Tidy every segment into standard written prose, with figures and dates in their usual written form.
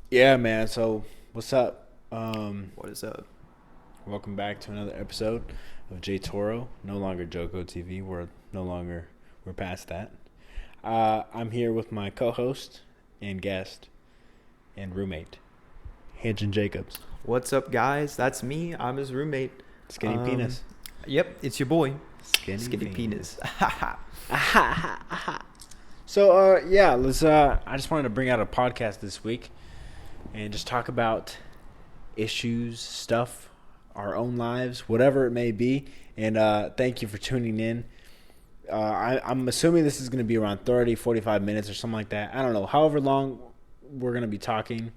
Yeah, man. So, what's up? What is up? Welcome back to another episode of Toro. No longer Joko TV. We're past that. I'm here with my co-host and guest and roommate, Hanjin Jacobs. What's up, guys? That's me. I'm his roommate. Skinny penis. Yep, it's your boy. Skinny penis. So, yeah, let's. I just wanted to bring out a podcast this week and just talk about issues, stuff, our own lives, whatever it may be. And thank you for tuning in. I'm assuming this is going to be around 30, 45 minutes or something like that. I don't know. However long we're going to be talking,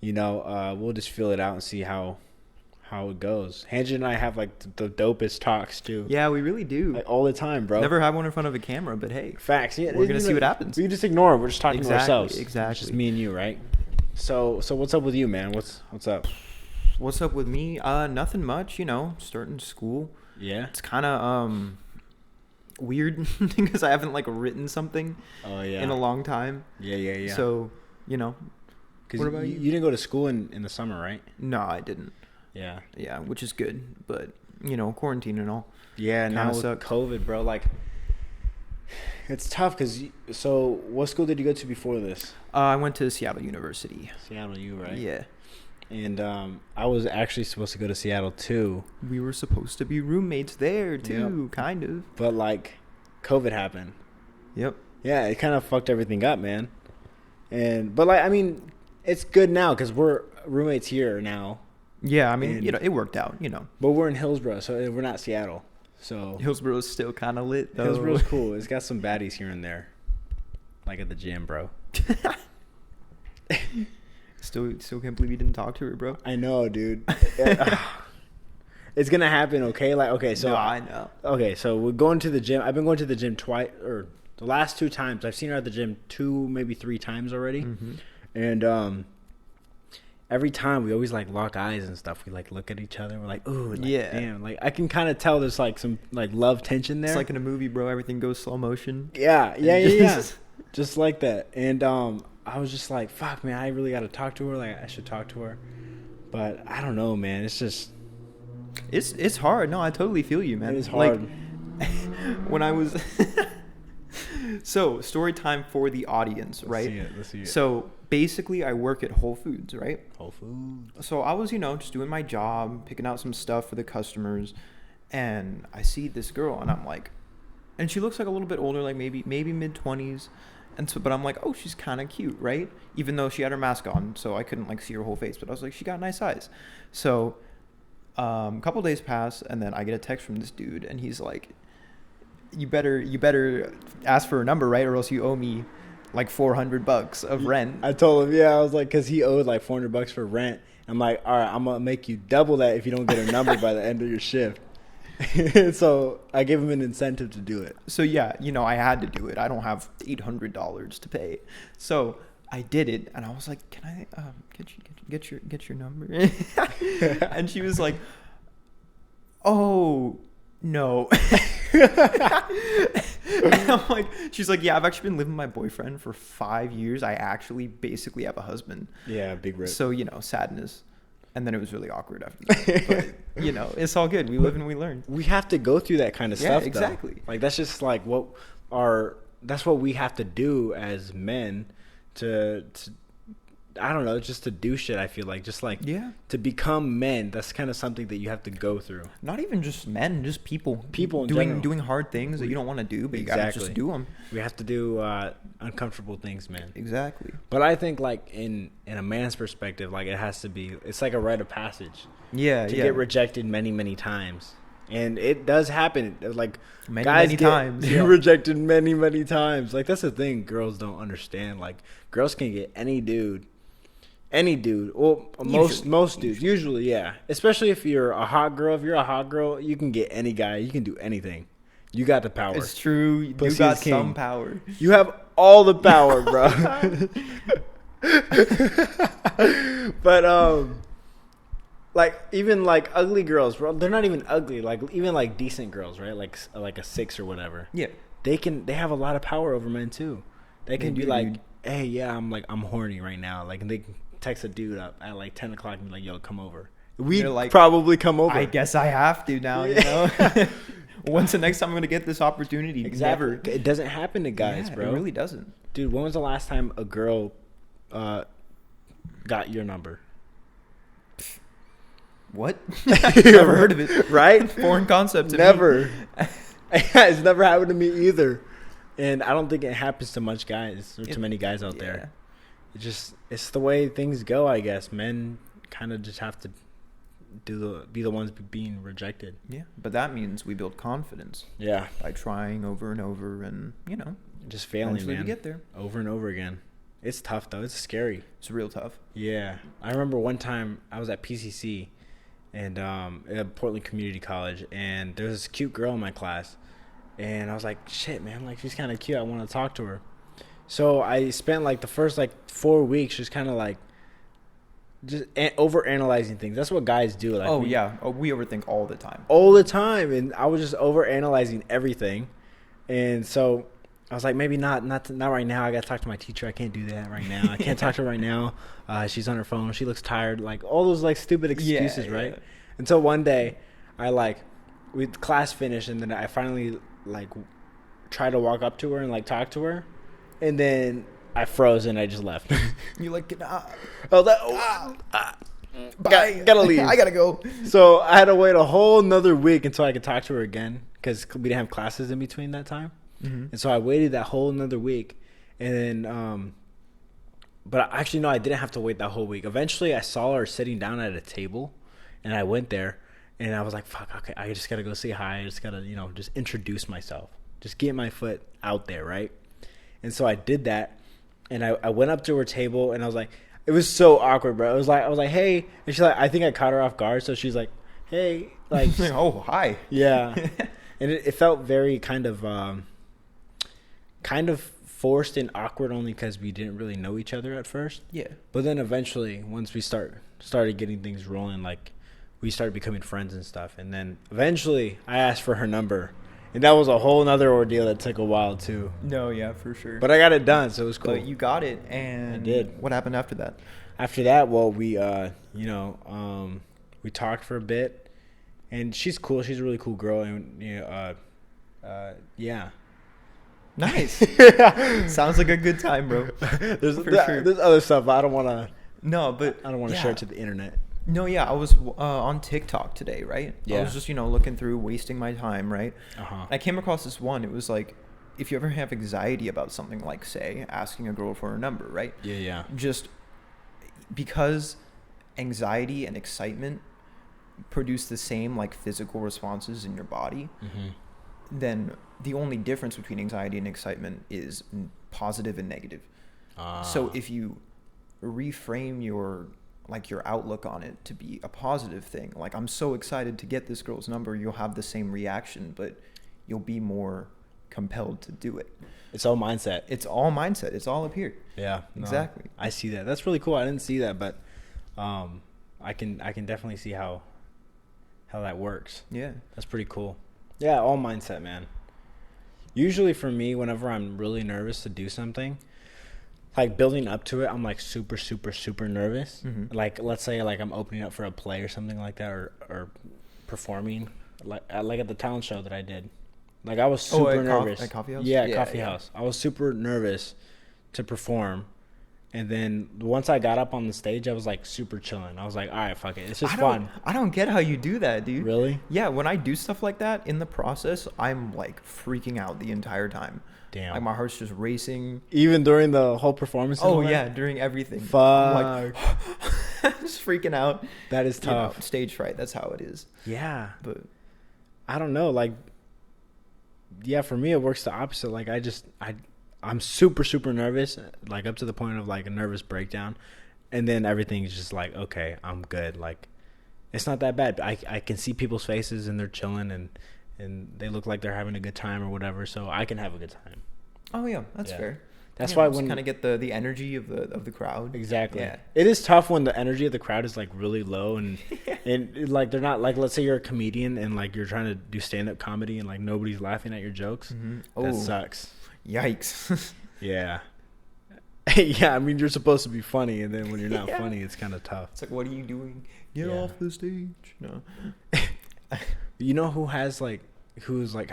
we'll just feel it out and see how it goes. Hanjin and I have like the dopest talks too. Yeah, we really do. Like all the time, bro. Never had one in front of a camera, but hey. Facts. Yeah, we're going to see what happens. We just ignore it. We're just talking to ourselves. Exactly. It's just me and you, right? So what's up with you, man? What's up? What's up with me? Nothing much, starting school. Yeah. It's kind of weird because I haven't like written something in a long time. Yeah. So, Because what about you? You didn't go to school in the summer, right? No, I didn't. Yeah. Yeah, which is good, but quarantine and all. Yeah, now with sucked. COVID, bro, like it's tough because. So, what school did you go to before this? I went to Seattle University. Seattle, U, right? Yeah. And I was actually supposed to go to Seattle too, We were supposed to be roommates there too, Yep. kind of. but like COVID happened. Yep. Yeah, it kind of fucked everything up, man. But I mean, it's good now because we're roommates here now. Yeah, I mean, And- it worked out, But we're in Hillsborough, so we're not Seattle. So Hillsboro's still kind of lit, though. Hillsborough's cool. It's got some baddies here and there, like at the gym, bro. Still can't believe you didn't talk to her, bro. I know, dude. It's gonna happen, okay? Like, okay, so No, I know. okay, so we're going to the gym. I've been going to the gym twice, or the last 2 times. I've seen her at the gym 2, maybe 3 times already, and every time we always like lock eyes and stuff. We like look at each other. We're like, ooh, like, Yeah. damn. Like I can kind of tell there's like some like love tension there. It's like in a movie, bro. Everything goes slow motion. Yeah. Just like that. And I was just like, fuck, man, I really got to talk to her. Like, I should talk to her. But I don't know, man. It's just... It's hard. No, I totally feel you, man. It is hard. Like, when I was... So, story time for the audience, right? Let's see it. So, basically, I work at Whole Foods, right? Whole Foods. So I was, just doing my job, picking out some stuff for the customers, and I see this girl, and I'm like, and she looks like a little bit older, like maybe mid-20s, and so, but I'm like, oh, she's kind of cute, right? Even though she had her mask on, so I couldn't like see her whole face, but I was like, she got nice eyes. So, a couple days pass, and then I get a text from this dude, and he's like, you better ask for her number, right, or else you owe me like $400 of rent. I told him, yeah, I was like, because he owed like $400 for rent. I'm like, all right, I'm going to make you double that if you don't get a number by the end of your shift. So I gave him an incentive to do it. So yeah, I had to do it. I don't have $800 to pay. So I did it, and I was like, "Can I get your number?" And she was like, "Oh, no." And I'm like, she's like, "Yeah, I've actually been living with my boyfriend for 5 years. I actually basically have a husband." Yeah, big rip. So, sadness. And then it was really awkward after that. But, it's all good. We live and we learn. We have to go through that kind of stuff, though. Exactly. Like, that's just like that's what we have to do as men to I don't know, just to do shit. I feel like just like to become men. That's kind of something that you have to go through. Not even just men, just people. People in doing general. hard things that you don't want to do, but you gotta just do them. We have to do uncomfortable things, man. Exactly. But I think like in a man's perspective, like it has to be. It's like a rite of passage. Yeah. To get rejected many times. And it does happen. Like many times. Get rejected many times. Like that's the thing girls don't understand. Like girls can get any dude. Well, most dudes. Usually, yeah. Especially if you're a hot girl. If you're a hot girl, you can get any guy. You can do anything. You got the power. It's true. You Pussy got is king. some power. You have all the power, bro. But like even like ugly girls, bro. They're not even ugly. Like even like decent girls, right? Like a 6 or whatever. Yeah. They have a lot of power over men too. They can They be do, like, dude. hey, yeah, I'm horny right now. Like, and they text a dude up at like 10 o'clock and be like, yo, come over. We'd like, probably come over. I guess I have to now, you know? When's the next time I'm going to get this opportunity? Exactly. Never. It doesn't happen to guys, bro. It really doesn't. Dude, when was the last time a girl got your number? What? Never heard of it. Right? Foreign concept to never. me. It's never happened to me either. And I don't think it happens to much guys or too many guys out there. It's the way things go, I guess. Men kind of just have to be the ones being rejected. Yeah, but that means we build confidence. Yeah. By trying over and over and, you know. Just failing, eventually man. we get there. Over and over again. It's tough, though. It's scary. It's real tough. Yeah. I remember one time I was at PCC and at Portland Community College, and there was this cute girl in my class. And I was like, shit, man, like, she's kind of cute. I want to talk to her. So I spent, like, the first, like, 4 weeks just kind of, like, just over-analyzing things. That's what guys do. Like, we overthink all the time. All the time. And I was just over-analyzing everything. And so I was like, maybe not right now. I got to talk to my teacher. I can't do that right now. I can't talk to her right now. She's on her phone. She looks tired. Like, all those, like, stupid excuses, right? Until one day, class finished, and then I finally, like, tried to walk up to her and, like, talk to her. And then I froze and I just left. You like, I was like, bye. Gotta leave. I gotta go. So I had to wait a whole nother week until I could talk to her again because we didn't have classes in between that time. Mm-hmm. And so I waited that whole another week. And then, but actually, no, I didn't have to wait that whole week. Eventually, I saw her sitting down at a table, and I went there, and I was like, fuck, okay, I just gotta go say hi. I just gotta, just introduce myself. Just get my foot out there, right? And so I did that, and I went up to her table, and I was like, it was so awkward, bro. I was like, hey, and she's like, I think I caught her off guard, so she's like, hey, like, oh, hi. Yeah. And it felt very kind of forced and awkward only because we didn't really know each other at first. Yeah. But then eventually, once we started getting things rolling, like, we started becoming friends and stuff. And then eventually, I asked for her number. And that was a whole nother ordeal that took a while, too. No, yeah, for sure. But I got it done, so it was cool. But you got it, and I did. What happened after that? After that, well, we, we talked for a bit. And she's cool. She's a really cool girl. And, yeah. Nice. Sounds like a good time, bro. There's other stuff, but I don't want to. No, but I don't want to share it to the internet. No, yeah, I was on TikTok today, right? Yeah. I was just, looking through, wasting my time, right? Uh-huh. I came across this one. It was like, if you ever have anxiety about something, like, say, asking a girl for her number, right? Yeah. Just because anxiety and excitement produce the same, like, physical responses in your body, then the only difference between anxiety and excitement is positive and negative. So if you reframe your outlook on it to be a positive thing, like, I'm so excited to get this girl's number, you'll have the same reaction, but you'll be more compelled to do it. It's all mindset. It's all mindset. It's all up here. Yeah, exactly. No, I see that. That's really cool. I didn't see that, but I can definitely see how that works. Yeah, that's pretty cool. Yeah, all mindset, man. Usually for me, whenever I'm really nervous to do something, like, building up to it, I'm, like, super, super, super nervous. Mm-hmm. Like, let's say, like, I'm opening up for a play or something like that, or performing, like at the talent show that I did. Like, I was super nervous. At Coffee House? Yeah, Coffee House. I was super nervous to perform. And then once I got up on the stage, I was, like, super chilling. I was like, all right, fuck it. It's just fun. I don't get how you do that, dude. Really? Yeah, when I do stuff like that, in the process, I'm, like, freaking out the entire time. Damn. Like, my heart's just racing. Even during the whole performance? Oh, yeah, during everything. Fuck. I'm like, just freaking out. That is tough. Stage fright, that's how it is. Yeah. But I don't know, like, yeah, for me, it works the opposite. Like, I'm super, super nervous, like, up to the point of, like, a nervous breakdown. And then everything's just like, okay, I'm good. Like, it's not that bad. I can see people's faces and they're chilling and they look like they're having a good time or whatever. So I can have a good time. Oh, yeah, that's fair. That's why when kind of get the energy of the crowd. Exactly. Yeah. It is tough when the energy of the crowd is, like, really low and like, they're not, like, let's say you're a comedian and, like, you're trying to do stand-up comedy and, like, nobody's laughing at your jokes. Mm-hmm. That sucks. Yikes. Yeah. Yeah, I mean, you're supposed to be funny, and then when you're not Yeah. funny, it's kind of tough. It's like, what are you doing? Get Yeah. off the stage. No. You know who's like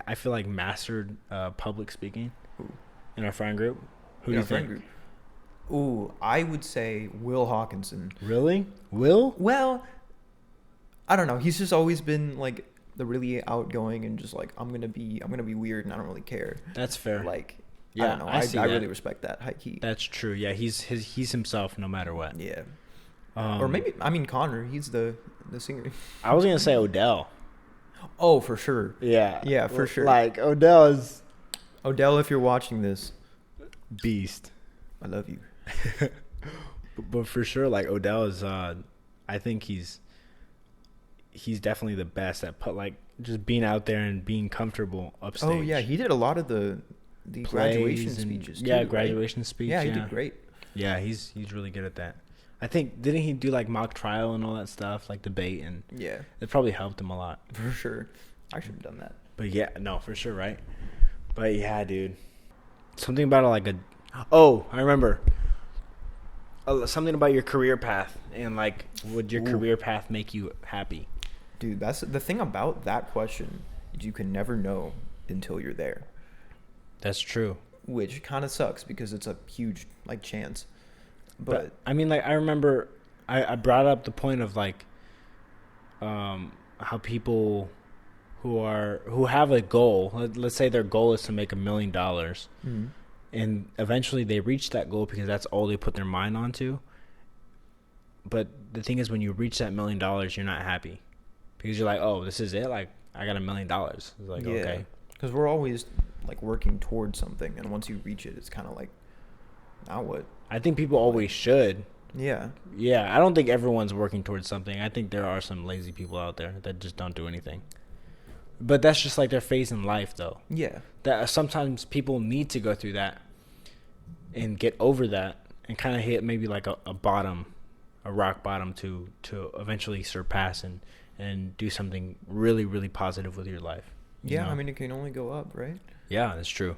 I feel like mastered public speaking Who? in our friend group? Who do In you our friend think? group. Ooh, I would say Will Hawkinson. Really? Will? Well, I don't know. He's just always been like the really outgoing and just like I'm gonna be weird and I don't really care. That's fair. Like Yeah, I don't know. I see I that. really respect that high key. That's true. Yeah, he's himself no matter what. Yeah. Or maybe Connor. He's the singer. I was gonna say Odell. Oh, for sure. Yeah. Yeah, for sure. Like Odell is Odell, if you're watching this, beast. I love you. But for sure, like Odell is. I think he's definitely the best at just being out there and being comfortable upstage. Oh yeah, he did a lot of the graduation Plays and- speeches. Too, Yeah, right? graduation speech. Yeah, he did great. Yeah, he's really good at that. I think didn't he do like mock trial and all that stuff, like debate, and Yeah, it probably helped him a lot. for sure. I should have done that. But yeah, no, for sure, right? But yeah, dude, something about Oh, I remember. Something about your career path and like, would your Ooh. career path make you happy? Dude, that's the thing about that question is you can never know until you're there, That's true. which kind of sucks because it's a huge like chance. But I mean, like, I remember I brought up the point of like, how people who have a goal, let's say their goal is to make $1 million, Mhm. and eventually they reach that goal because that's all they put their mind onto. But the thing is, when you reach that $1 million, you're not happy because you're like, oh, this is it. Like, I got $1 million. It's like, okay. Because we're always like working towards something, and once you reach it, it's kind of like, now what? I think people always should. Yeah. Yeah, I don't think everyone's working towards something. I think there are some lazy people out there that just don't do anything. But that's just like their phase in life, though. Yeah. That sometimes people need to go through that and get over that and kind of hit maybe like a bottom, a rock bottom to eventually surpass and do something really, really positive with your life. You Yeah, know? I mean, it can only go up, right? Yeah, that's true.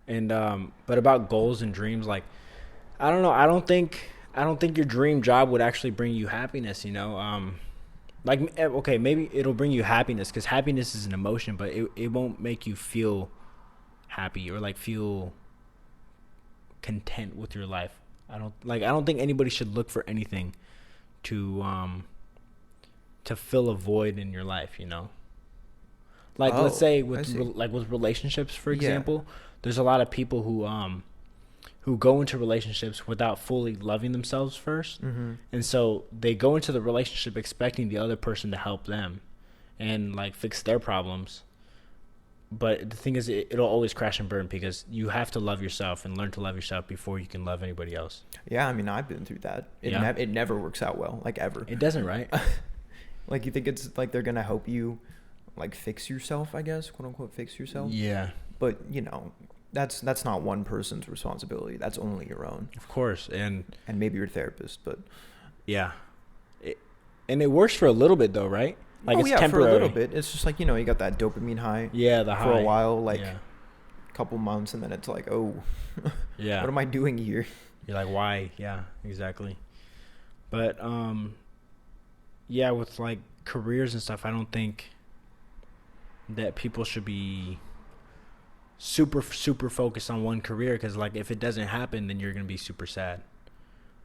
And but about goals and dreams, like, I don't know. I don't think your dream job would actually bring you happiness. You know, like, okay, maybe it'll bring you happiness because happiness is an emotion, but it won't make you feel happy or like feel content with your life. I don't think anybody should look for anything to fill a void in your life. You know. Like, let's say with with relationships, for example, there's a lot of people who go into relationships without fully loving themselves first. Mm-hmm. And so they go into the relationship expecting the other person to help them and like fix their problems. But the thing is, it'll always crash and burn because you have to love yourself and learn to love yourself before you can love anybody else. Yeah, I mean, I've been through that. It never works out well, like ever. It doesn't, right? Like, you think it's like they're gonna help you, like, fix yourself, I guess, quote unquote, fix yourself. Yeah. But you know, that's not one person's responsibility. That's only your own. Of course. And maybe your therapist, but yeah. And it works for a little bit though, right? Like, it's temporary. for a little bit. It's just like, you know, you got that dopamine high. Yeah, the high. For a while, like yeah. couple months, and then it's like, oh, Yeah. what am I doing here? You're like, why? Yeah, exactly. But yeah, with like careers and stuff, I don't think that people should be super focused on one career because, like, if it doesn't happen, then you're gonna be super sad.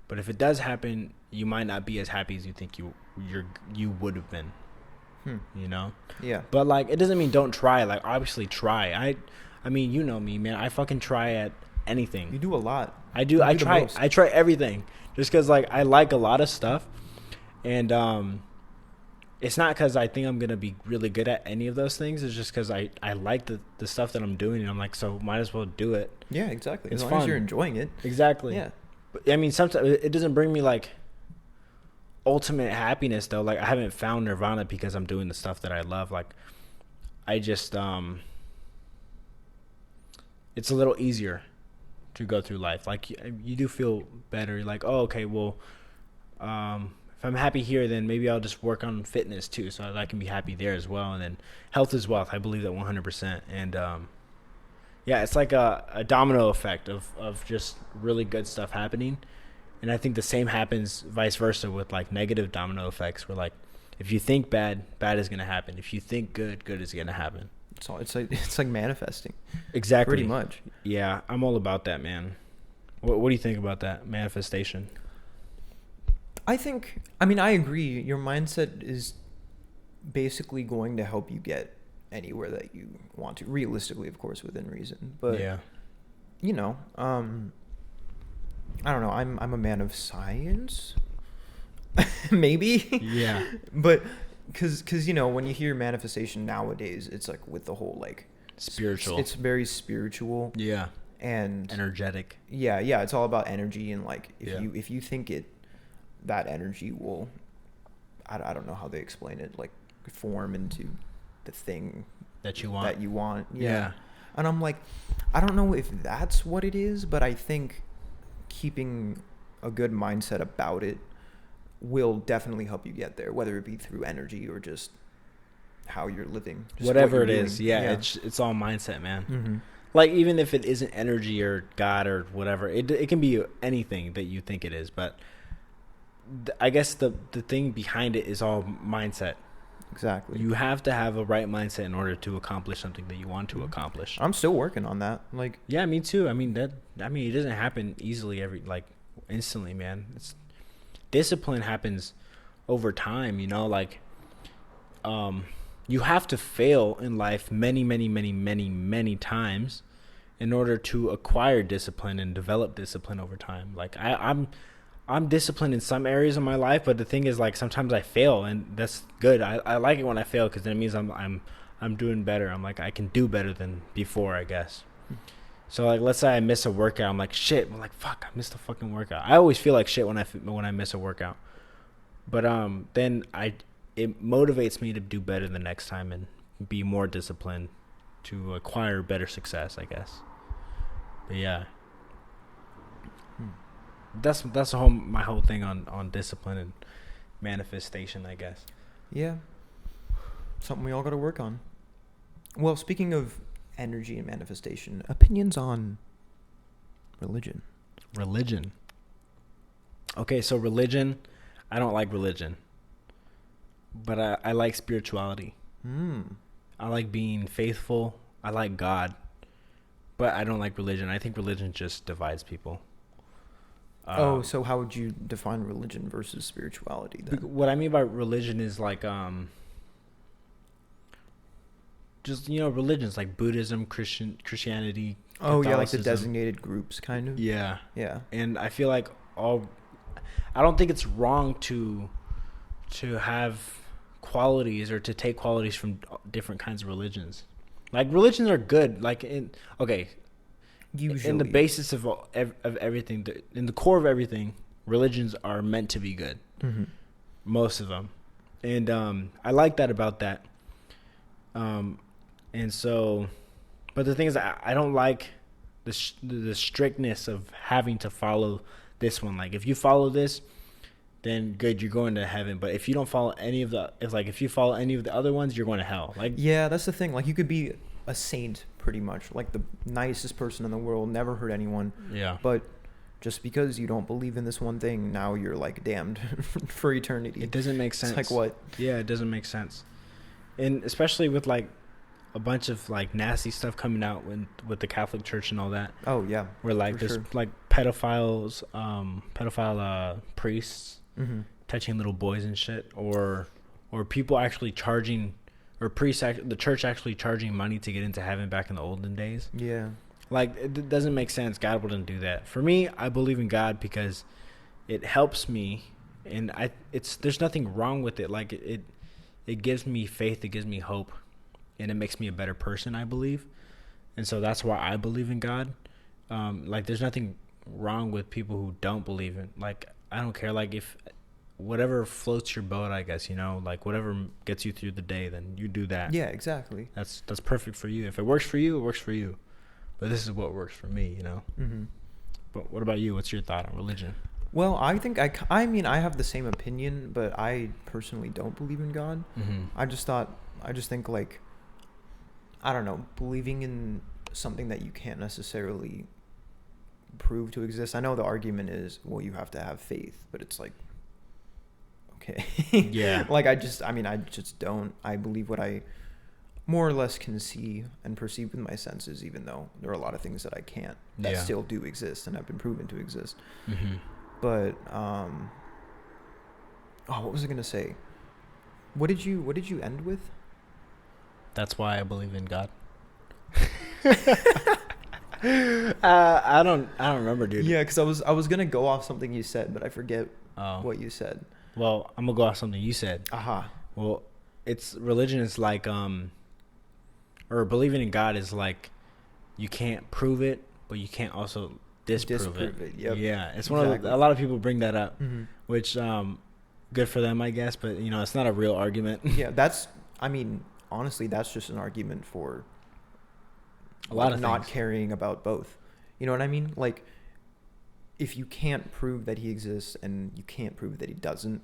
But if it does happen, you might not be as happy as you think you would have been. You know? Yeah. But like, it doesn't mean don't try. Like, obviously try. I mean, you know me, man. I fucking try at anything. You do a lot. I do. You I do the try. most. I try everything, just because like I like a lot of stuff, and it's not because I think I'm gonna be really good at any of those things. It's just because I like the stuff that I'm doing, and I'm like, so might as well do it. Yeah, exactly. It's as long fun. as you're enjoying it. Exactly. Yeah. But, I mean, sometimes it doesn't bring me like ultimate happiness though. Like, I haven't found nirvana because I'm doing the stuff that I love. Like, I just it's a little easier to go through life. Like, you do feel better. You're like, oh, okay, well, if I'm happy here, then maybe I'll just work on fitness too, so that I can be happy there as well. And then health is wealth. I believe that 100%. And Yeah, it's like a domino effect of just really good stuff happening. And I think the same happens vice versa with like negative domino effects where like if you think bad, bad is going to happen. If you think good, good is going to happen. It's like manifesting. Exactly. Pretty much. Yeah, I'm all about that, man. What do you think about that manifestation? I mean, I agree. Your mindset is basically going to help you get anywhere that you want to, realistically, of course, within reason. But yeah, you know, I don't know. I'm a man of science, maybe. Yeah. But because you know, when you hear manifestation nowadays, it's like with the whole like spiritual. It's very spiritual. Yeah. And Energetic. Yeah, it's all about energy, and like if you think that energy will, I don't know how they explain it, like form into the thing that you want. Yeah. And I'm like, I don't know if that's what it is, but I think keeping a good mindset about it will definitely help you get there, whether it be through energy or just how you're living. Whatever it is. Yeah. It's all mindset, man. Mm-hmm. Like, even if it isn't energy or God or whatever, it can be anything that you think it is. But I guess the thing behind it is all mindset. Exactly. You have to have a right mindset in order to accomplish something that you want to accomplish. I'm still working on that. Like, yeah, me too. I mean, it doesn't happen easily instantly, man. Discipline happens over time, you know, like, you have to fail in life many, many, many, many, many times in order to acquire discipline and develop discipline over time. Like I'm disciplined in some areas of my life, but the thing is, like, sometimes I fail, and that's good. I like it when I fail because that means I'm doing better. I'm like, I can do better than before, I guess. So like, let's say I miss a workout. I'm like, shit. I'm like, fuck, I missed a fucking workout. I always feel like shit when I miss a workout. But then it motivates me to do better the next time and be more disciplined to acquire better success, I guess. But yeah, that's my whole thing on discipline and manifestation, I guess. Yeah, something we all got to work on. Well, speaking of energy and manifestation, opinions on religion. Okay, so religion, I don't like religion, but I like spirituality. I like being faithful. I like God, but I don't like religion. I think religion just divides people. So how would you define religion versus spirituality then? What I mean by religion is like just, you know, religions like Buddhism, Christianity. Oh yeah, like the designated groups, kind of. Yeah. And I feel like I don't think it's wrong to have qualities or to take qualities from different kinds of religions. Like, religions are good. Like, usually, in the basis of everything, in the core of everything, religions are meant to be good. Mm-hmm. Most of them. And I like that about that. And so, but the thing is, I don't like the strictness of having to follow this one. Like, if you follow this, then good, you're going to heaven. But if you don't follow any of if you follow any of the other ones, you're going to hell. Like, yeah, that's the thing. Like, you could be a saint pretty much, like the nicest person in the world, never hurt anyone. Yeah. But just because you don't believe in this one thing, now you're like damned for eternity. It doesn't make sense. It's like, what? Yeah, it doesn't make sense. And especially with like a bunch of like nasty stuff coming out with the Catholic Church and all that. Oh yeah. Where like there's like pedophile priests touching little boys and shit, or people actually charging, or the church actually charging money to get into heaven back in the olden days. Yeah. Like, it doesn't make sense. God wouldn't do that. For me, I believe in God because it helps me, and there's nothing wrong with it. Like, it gives me faith, it gives me hope, and it makes me a better person, I believe. And so that's why I believe in God. Like, there's nothing wrong with people who don't believe in, like, I don't care. Like, if whatever floats your boat, I guess, you know, like whatever gets you through the day, then you do that. Yeah, exactly. That's perfect for you. If it works for you, it works for you. But this is what works for me, you know? Mm-hmm. But what about you? What's your thought on religion? Well, I think I mean, I have the same opinion, but I personally don't believe in God. Mm-hmm. I just think, like, I don't know, believing in something that you can't necessarily prove to exist. I know the argument is, well, you have to have faith, but it's like, okay. Yeah. Like, I just don't. I believe what I more or less can see and perceive with my senses, even though there are a lot of things that I can't, that still do exist and have been proven to exist. Mm-hmm. But, what was I going to say? What did you end with? That's why I believe in God. I don't remember, dude. Yeah, because I was gonna go off something you said, but I forget what you said. Well, I'm gonna go off something you said. Aha. Well, it's religion is like or believing in God is like you can't prove it, but you can't also disprove it. Yep. Yeah, it's one of a lot of people bring that up, mm-hmm. which good for them, I guess. But it's not a real argument. Yeah, honestly, that's just an argument for a lot of not things. caring about both. You know what I mean? Like, if you can't prove that he exists and you can't prove that he doesn't,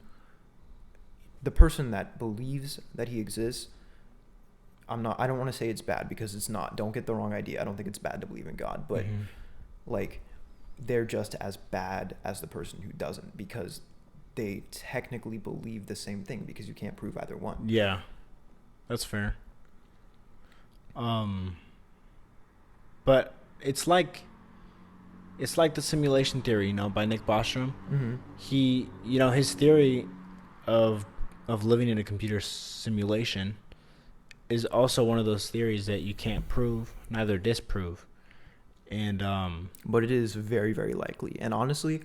the person that believes that he exists, I don't want to say it's bad, because it's not. Don't get the wrong idea. I don't think it's bad to believe in God, but Mm-hmm. like, they're just as bad as the person who doesn't, because they technically believe the same thing, because you can't prove either one. Yeah, that's fair. But it's like the simulation theory, by Nick Bostrom. Mm-hmm. He, his theory of living in a computer simulation is also one of those theories that you can't prove, neither disprove. And but it is very, very likely, and honestly,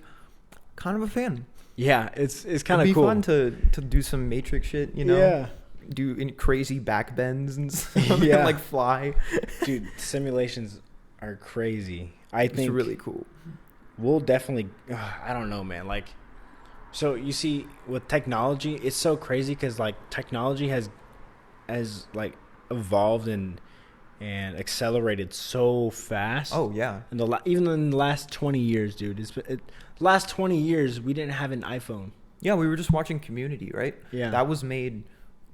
kind of a fan. Yeah, it's kind of cool. It'd be fun to do some Matrix shit, Yeah. Do crazy back bends and stuff, Yeah. and like fly. Dude, simulations are crazy. I think it's really cool. We'll definitely. I don't know, man. Like, so you see, with technology, it's so crazy because like technology has like evolved and accelerated so fast. Oh yeah. And even in the last 20 years, dude, last 20 years we didn't have an iPhone. Yeah, we were just watching Community, right? Yeah. That was made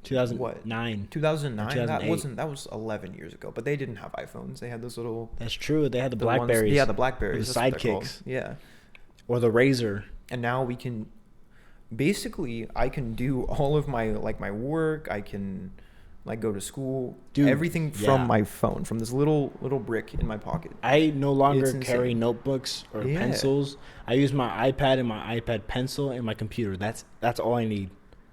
2009. 2009. That was 11 years ago. But they didn't have iPhones. They had those little. That's true. They had the Blackberries. Yeah, the Blackberries. The sidekicks. Yeah. Or the Razor. And now we can. Basically, I can do all of my work. I can go to school. Dude, everything from my phone, from this little brick in my pocket. I no longer carry notebooks or Yeah. pencils. I use my iPad and my iPad Pencil and my computer. That's all I need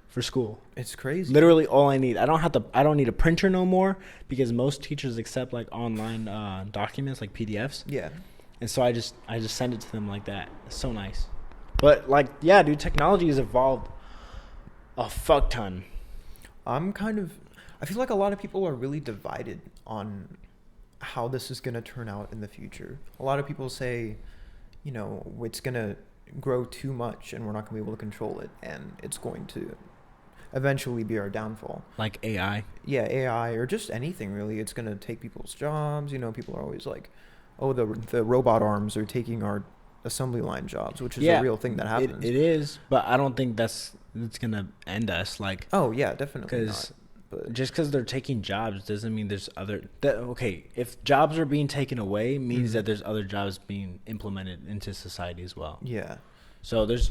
for school. It's crazy. Literally all I need. I don't need a printer no more, because most teachers accept like online documents, like PDFs. Yeah. And so I just send it to them like that. It's so nice. But like, yeah, dude, technology has evolved a fuck ton. I feel like a lot of people are really divided on how this is going to turn out in the future. A lot of people say, it's going to grow too much and we're not going to be able to control it, and it's going to eventually be our downfall. Like AI. Yeah, AI, or just anything really. It's going to take people's jobs. People are always like, oh, the robot arms are taking our assembly line jobs, which is a real thing that happens. It is, but I don't think it's going to end us. Like, oh, yeah, definitely not. But just because they're taking jobs doesn't mean there's other. Okay, if jobs are being taken away, means that there's other jobs being implemented into society as well. Yeah. So there's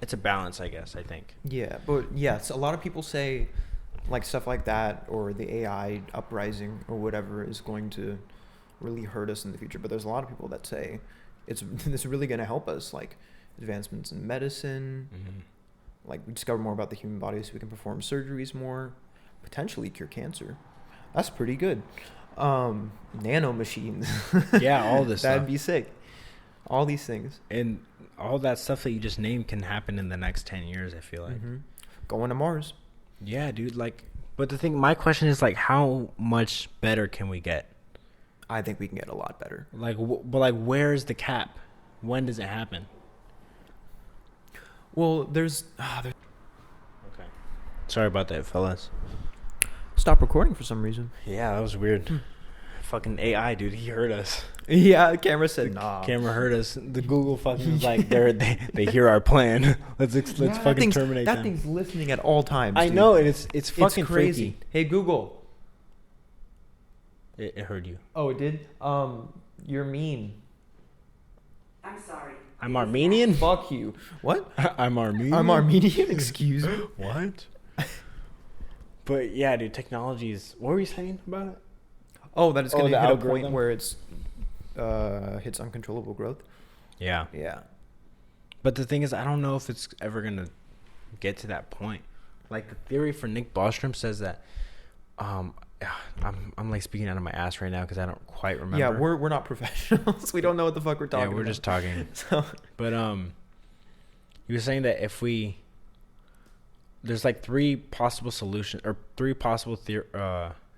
it's a balance, I guess. I think. Yeah, but yes, a lot of people say like stuff like that, or the AI uprising or whatever is going to really hurt us in the future. But there's a lot of people that say it's really going to help us, like advancements in medicine. Mm-hmm. Like, we discover more about the human body so we can perform surgeries more, potentially cure cancer. That's pretty good. Nano machines. Yeah, all this That'd stuff. be sick. All these things. And all that stuff that you just named can happen in the next 10 years, I feel like. Mm-hmm. Going to Mars. Yeah, dude. Like, but my question is, like, how much better can we get? I think we can get a lot better. Like, but where's the cap? When does it happen? Well, there's okay. Sorry about that, fellas. Stop recording for some reason. Yeah, that was weird. Fucking AI, dude. He heard us. Yeah, the camera said nah. Camera heard us. The Google fucking was like, they hear our plan. Let's fucking terminate that them. thing's listening at all times. I dude. know, and it's fucking crazy. freaky. Hey Google. It heard you. Oh, it did? You're mean. I'm sorry. I'm Armenian? Fuck you. What? I'm Armenian? I'm Armenian? Excuse me? What? But yeah, dude, technology is... What were you saying about it? Oh, that it's going to the hit a point algorithm? where it's hits uncontrollable growth? Yeah. Yeah. But the thing is, I don't know if it's ever going to get to that point. Like, the theory for Nick Bostrom says that... I'm like speaking out of my ass right now because I don't quite remember. Yeah, we're not professionals. We don't know what the fuck we're talking about. Yeah, we're just talking. So. But he was saying that if we... There's like three possible solutions or three possible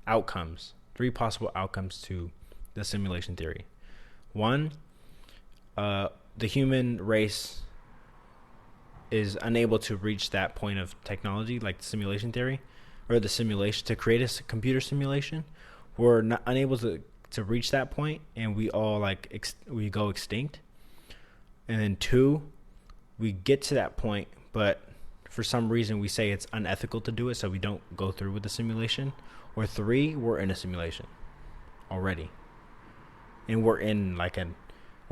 outcomes. Three possible outcomes to the simulation theory. One, the human race is unable to reach that point of technology, like the simulation theory, or the simulation to create a computer simulation. We're not unable to reach that point, and we all we go extinct. And then two, we get to that point, but for some reason we say it's unethical to do it, so we don't go through with the simulation. Or three, we're in a simulation already, and we're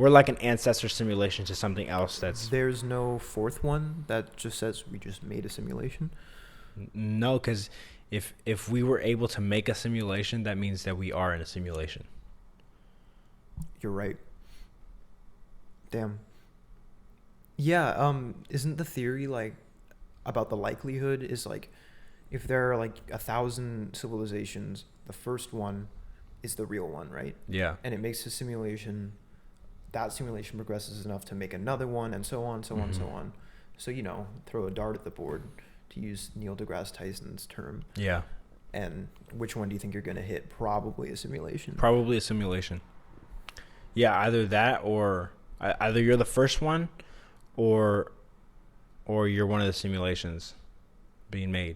like an ancestor simulation to something else. There's no fourth one that just says we just made a simulation. No, because if we were able to make a simulation, that means that we are in a simulation. You're right. Damn. Yeah. Isn't the theory like about the likelihood is like if there are like 1,000 civilizations, the first one is the real one, right? Yeah. And it makes a simulation. That simulation progresses enough to make another one, and so on, so on, so on. So throw a dart at the board, to use Neil deGrasse Tyson's term. Yeah. And which one do you think you're gonna hit? Probably a simulation. Probably a simulation. Yeah, either that or either you're the first one, or you're one of the simulations being made.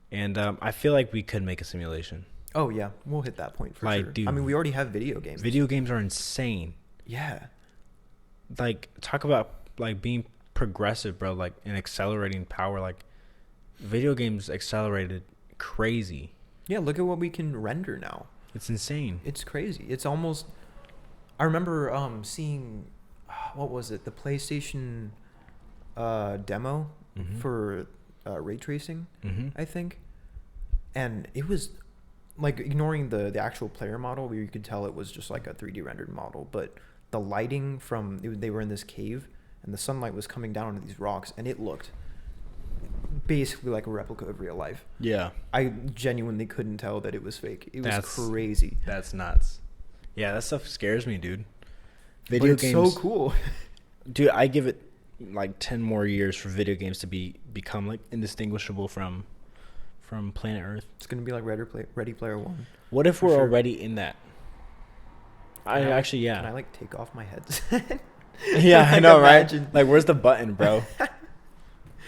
And I feel like we could make a simulation. Oh yeah, we'll hit that point for like, sure. Dude, I mean, we already have video games. Video games are insane. Yeah. Like, talk about like being progressive, bro. Like, and accelerating power. Like, video games accelerated crazy. Yeah, look at what we can render now. It's insane. It's crazy. It's almost. I remember seeing, what was it? The PlayStation demo for ray tracing, I think, and it was like ignoring the actual player model, where you could tell it was just like a 3D rendered model, but the lighting they were in this cave and the sunlight was coming down onto these rocks, and it looked basically like a replica of real life. Yeah. I genuinely couldn't tell that it was fake. It was crazy. That's nuts. Yeah, that stuff scares me, dude. Video games, so cool. Dude, I give it like 10 more years for video games to become like indistinguishable from planet Earth. It's gonna be like Ready Player One. What if we're already in that? Yeah. Can I like take off my headset? Yeah, I know, imagine. Right? Like, where's the button, bro?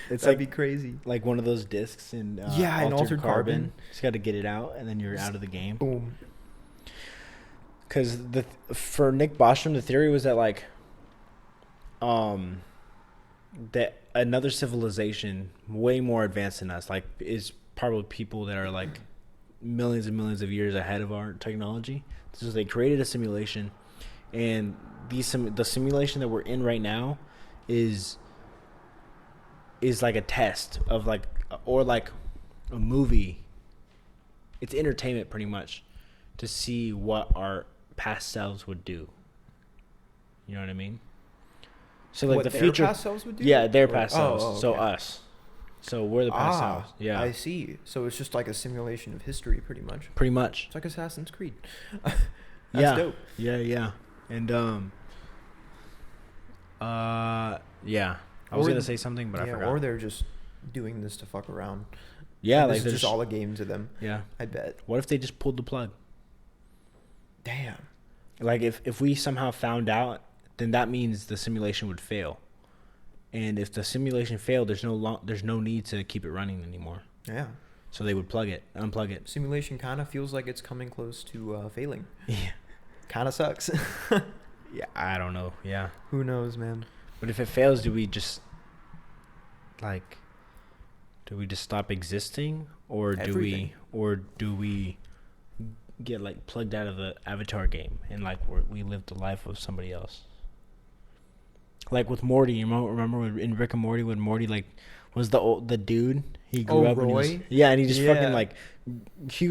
It's That'd be crazy. Like one of those discs in Altered Carbon. Just got to get it out, and then you're out of the game. Boom. Because for Nick Bostrom, the theory was that like, that another civilization way more advanced than us, like, is probably people that are like millions and millions of years ahead of our technology. So they created a simulation, and the simulation that we're in right now is like a test of like, or like a movie. It's entertainment pretty much to see what our past selves would do. You know what I mean? So like what the future past selves would do? Yeah, their past selves. Okay. So us. So we're the past selves. Yeah. I see. So it's just like a simulation of history pretty much. Pretty much. It's like Assassin's Creed. That's dope. Yeah. And yeah. I was gonna say something, but I forgot. Or they're just doing this to fuck around. Yeah, and like this is just all a game to them. Yeah. I bet. What if they just pulled the plug? Damn. Like if we somehow found out, then that means the simulation would fail. And if the simulation failed, there's no need to keep it running anymore. Yeah. So they would unplug it. Simulation kind of feels like it's coming close to failing. Yeah. Kind of sucks. Yeah, I don't know. Yeah. Who knows, man? But if it fails, do we just stop existing, or do we get like plugged out of the Avatar game and like we live the life of somebody else. Like with Morty, you remember in Rick and Morty when Morty like was the dude he grew up Roy? and he was, yeah, and he just fucking like he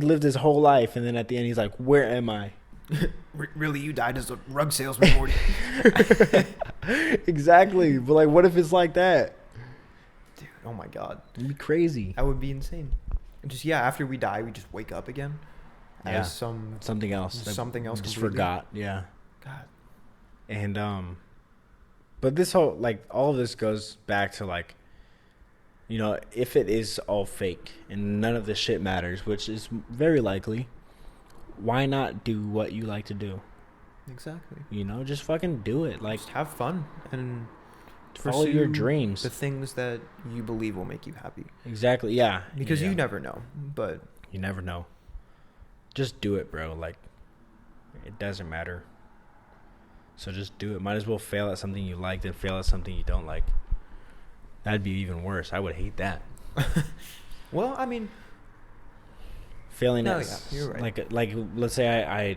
lived his whole life and then at the end he's like, where am I? Really, you died as a rug salesman, Morty. Exactly, but like, what if it's like that? Dude, oh my god, It'd be crazy. that would be insane. And just after we die, we just wake up again Yeah. as Something else. something else Just completely. forgot. Yeah. God. And but this whole like all of this goes back to like, you know, if it is all fake and none of this shit matters, which is very likely, why not do what you like to do? Exactly. You know, just fucking do it. Like, Just have fun and follow your pursue dreams. the things that you believe will make you happy. Exactly. Yeah. Because Yeah. you never know. But You never know. Just do it, bro. Like, it doesn't matter. So just do it. Might as well fail at something you like than fail at something you don't like. That'd be even worse. I would hate that. well, I mean, Failing no, at yeah, you're right. like let's say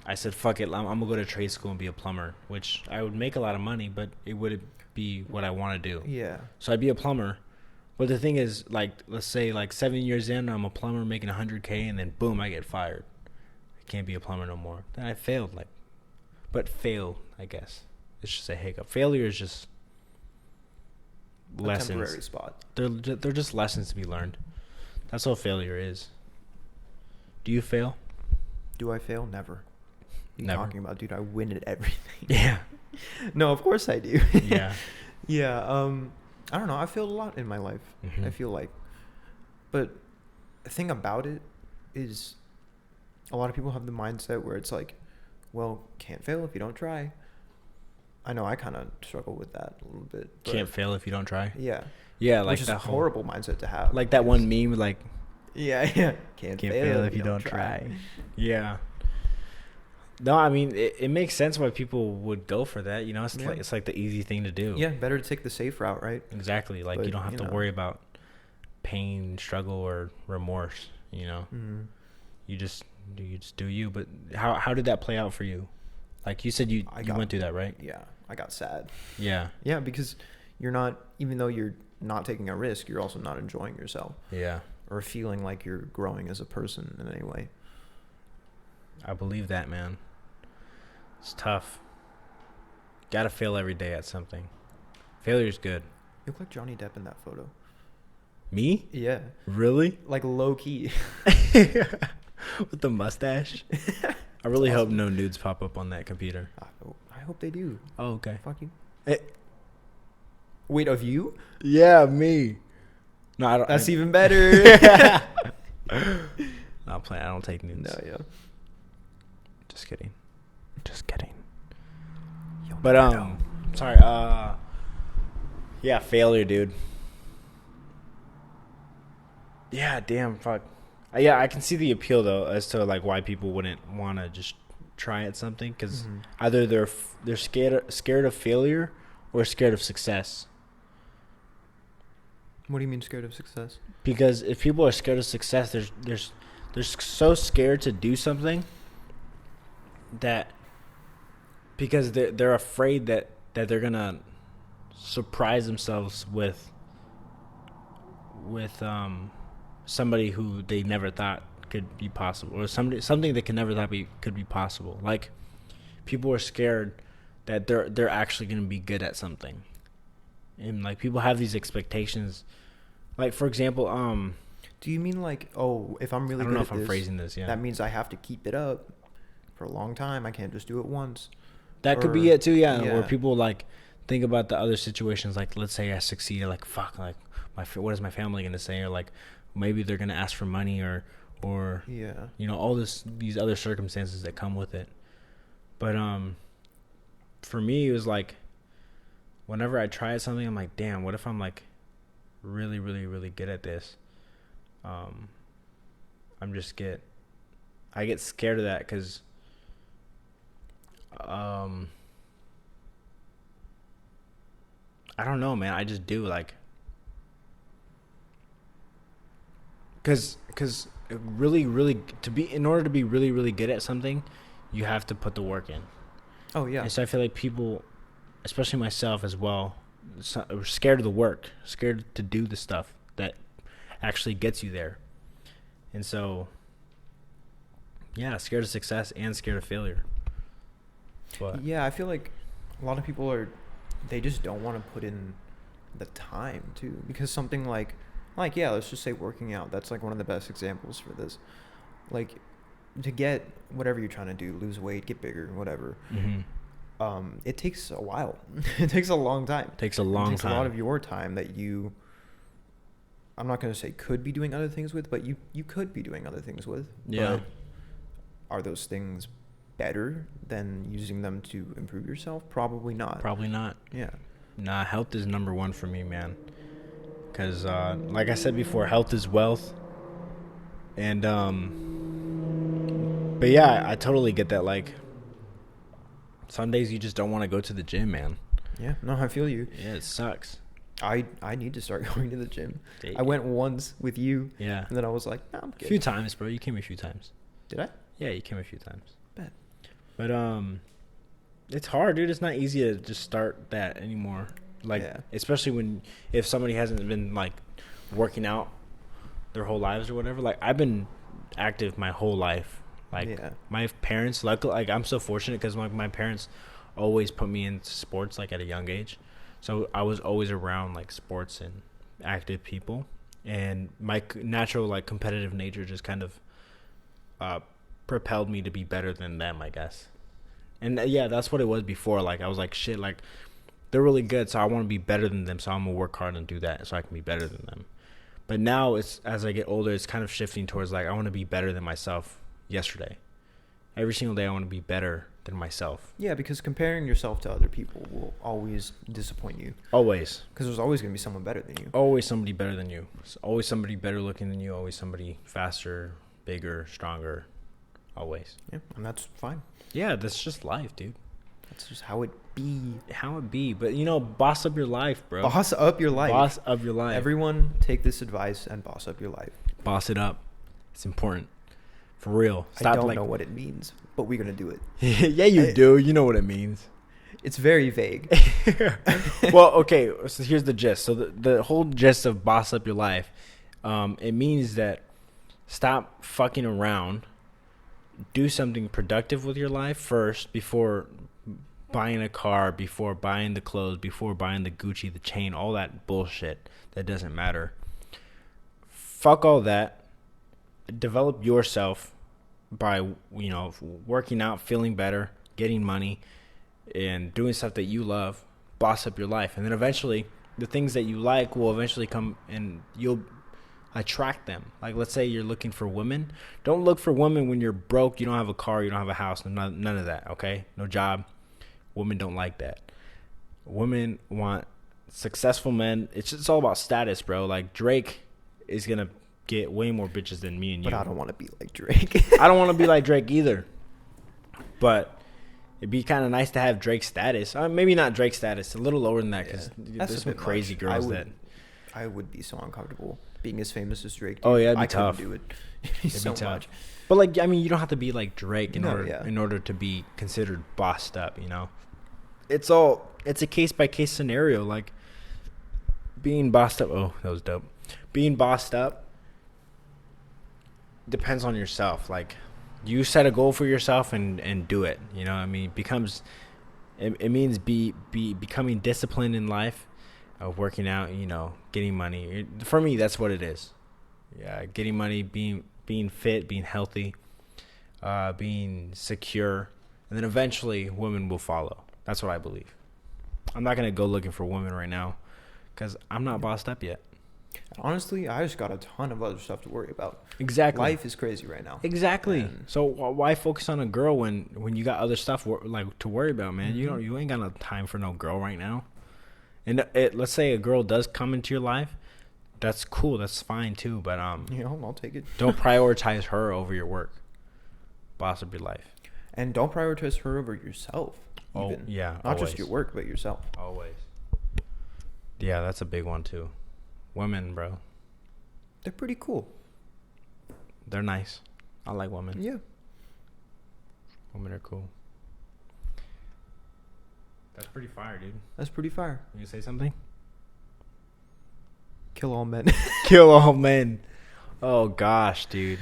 I said fuck it, I'm gonna go to trade school and be a plumber, which I would make a lot of money, but it wouldn't be what I want to do. Yeah. So I'd be a plumber. But the thing is, like, let's say like 7 years in, I'm a plumber making 100K, and then boom, I get fired. I can't be a plumber no more. Then I failed, like, but failed, I guess. It's just a hiccup. Failure is just A lessons. temporary spot. They're just lessons to be learned. That's all failure is. Do you fail? Do I fail? Never. You Never. talking about, dude? I win at everything. Yeah. No, of course I do. Yeah. Yeah. I don't know. I failed a lot in my life. Mhm. I feel like, but the thing about it is, a lot of people have the mindset where it's like, well, can't fail if you don't try. I know I kind of struggle with that a little bit. But Can't fail if you don't try. Yeah. Yeah, like Which is a that whole, horrible mindset to have. like that one meme, like Yeah. Can't fail if you don't try. Yeah. No, I mean it makes sense why people would go for that. You know, it's like the easy thing to do. Yeah, better to take the safe route, right? Exactly. Like But, you don't have you to know. worry about pain, struggle, or remorse. You know, Mm-hmm. you just do you. But how did that play out for you? Like you said, you went through that, right? Yeah, I got sad. Yeah. Yeah, because you're not, even though you're not taking a risk, you're also not enjoying yourself Yeah. or feeling like you're growing as a person in any way. I believe that, man. It's tough. Gotta fail every day at something. Failure's good. You look like Johnny Depp in that photo. Me? Yeah, Really? like low key. With the mustache? I really hope no nudes pop up on that computer. I hope they do. Oh, okay. Fuck you. Eh. Wait, of you? Yeah, me. No, I don't. That's even better. No, I'm playing. I don't take nudes. No, yeah. Just kidding. Just kidding. You'll But never know. sorry. Yeah, failure, dude. Yeah, damn, fuck. Yeah, I can see the appeal though as to like why people wouldn't want to just try at something because Mhm. either they're scared of failure or scared of success. What do you mean scared of success? Because if people are scared of success, they're so scared to do something that because they're afraid that they're gonna surprise themselves with somebody who they never thought could be possible, or something they could never thought could be possible. Like people are scared that they're actually gonna be good at something, and like people have these expectations. Like for example, Do you mean like, oh, if I'm really I don't good know at if I'm this, phrasing this. Yeah, that means I have to keep it up for a long time. I can't just do it once. that could be it too. Yeah, yeah. where people like think about the other situations. Like let's say I succeeded. Like fuck. Like what is my family gonna say? Or like maybe they're gonna ask for money or Yeah. you know all these other circumstances that come with it. But for me it was like whenever I try something I'm like, damn, what if I'm like really really really good at this? I get scared of that because I don't know, man. I just do. Like Because really in order to be really really good at something, you have to put the work in. Oh yeah. And so I feel like people, especially myself as well, are scared of the work, scared to do the stuff that actually gets you there. And so, yeah, scared of success and scared of failure. But Yeah, I feel like a lot of people they just don't want to put in the time too, because something like yeah, let's just say working out. That's like one of the best examples for this. Like, to get whatever you're trying to do, lose weight, get bigger, whatever. It takes a while. It takes a long time. It takes a lot of your time that you, I'm not going to say could be doing other things with, but you could be doing other things with. Yeah. But are those things better than using them to improve yourself? Probably not. Probably not. Yeah. Nah, health is number one for me, man. Because, like I said before, health is wealth. And, but yeah, I totally get that. Like, some days you just don't want to go to the gym, man. Yeah, no, I feel you. Yeah, it sucks. I need to start going to the gym. Dang. I went once with you. Yeah. And then I was like, nah, I'm good. A few times, bro. You came a few times. Did I? Yeah, you came a few times. Bet. But, it's hard, dude. It's not easy to just start that anymore. Like, Yeah. especially if somebody hasn't been, like, working out their whole lives or whatever. Like, I've been active my whole life. Like, Yeah. my parents, like I'm so fortunate because my parents always put me into sports, like, at a young age. So I was always around, like, sports and active people. And my natural, like, competitive nature just kind of propelled me to be better than them, I guess. And, yeah, that's what it was before. Like, I was like, shit, like, they're really good, so I want to be better than them, so I'm going to work hard and do that so I can be better than them. But now, as I get older, it's kind of shifting towards, like, I want to be better than myself yesterday. Every single day I want to be better than myself. Yeah, because comparing yourself to other people will always disappoint you. Always. Because there's always going to be someone better than you. Always somebody better than you. Always somebody better looking than you. Always somebody faster, bigger, stronger. Always. Yeah, and that's fine. Yeah, that's just life, dude. That's just how it be. How it be. But, boss up your life, bro. Boss up your life. Boss up your life. Everyone take this advice and boss up your life. Boss it up. It's important. For real. I don't know what it means, but we're going to do it. Yeah, you do. You know what it means. It's very vague. Well, okay, so here's the gist. So the whole gist of boss up your life, it means that stop fucking around. Do something productive with your life first before buying a car, before buying the clothes, before buying the Gucci, the chain, all that bullshit that doesn't matter. Fuck all that. Develop yourself by, working out, feeling better, getting money, and doing stuff that you love. Boss up your life. And then eventually, the things that you like will eventually come and you'll attract them. Like, let's say you're looking for women. Don't look for women when you're broke, you don't have a car, you don't have a house, none of that, okay? No job. Women don't like that. Women want successful men. It's all about status, bro. Like, Drake is going to get way more bitches than me and you. But I don't want to be like Drake. I don't want to be like Drake either. But it'd be kind of nice to have Drake status. Maybe not Drake status. A little lower than that because there's some crazy girls I would be so uncomfortable being as famous as Drake. Dude. Oh, yeah, it'd be tough. I couldn't do it. So much. But, like, I mean, you don't have to be like Drake in order to be considered bossed up, It's a case-by-case scenario. Like, being bossed up. Oh, that was dope. Being bossed up depends on yourself. Like, you set a goal for yourself and do it. I mean, it means becoming disciplined in life, working out, getting money. For me, that's what it is. Yeah, getting money, being fit, being healthy, being secure, and then eventually women will follow. That's what I believe. I'm not gonna go looking for women right now because I'm not bossed up yet. Honestly, I just got a ton of other stuff to worry about. Exactly. Life is crazy right now. Exactly. So why focus on a girl when you got other stuff to worry about, man? Mm-hmm. You ain't got no time for no girl right now. And let's say a girl does come into your life, that's cool. That's fine too. But I'll take it. Don't prioritize her over your work. Boss up your life. And don't prioritize her over yourself. Oh, even. yeah. Not always. just your work, but yourself. Always. Yeah, that's a big one too. Women, bro. They're pretty cool. They're nice. I like women. Yeah. Women are cool. That's pretty fire, dude. That's pretty fire. You say something? Kill all men. Kill all men. Oh gosh, dude.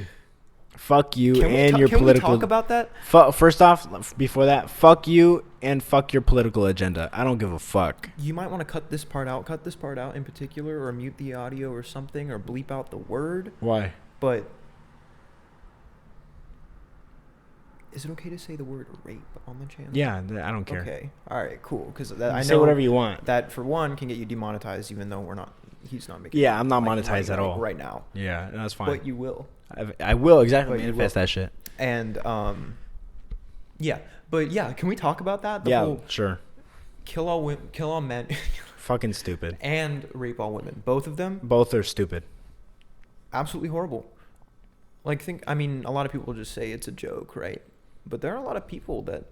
Fuck you and your political. Can we talk about that? First off, before that, fuck you and fuck your political agenda. I don't give a fuck. You might want to cut this part out in particular, or mute the audio or something, or bleep out the word. Why? But is it okay to say the word rape on the channel? Yeah, I don't care. Okay. All right. Cool. Because I Say know whatever you want. that for one can get you demonetized, even though he's not making. Yeah, I'm not monetized at all right now. Yeah, that's fine. But you will. I will exactly But you manifest will. that shit. And yeah. But yeah, can we talk about that? The Yeah, whole sure. kill all men, Fucking stupid. and rape all women. Both of them, Both are stupid. absolutely horrible. Like, a lot of people just say it's a joke, right? But there are a lot of people that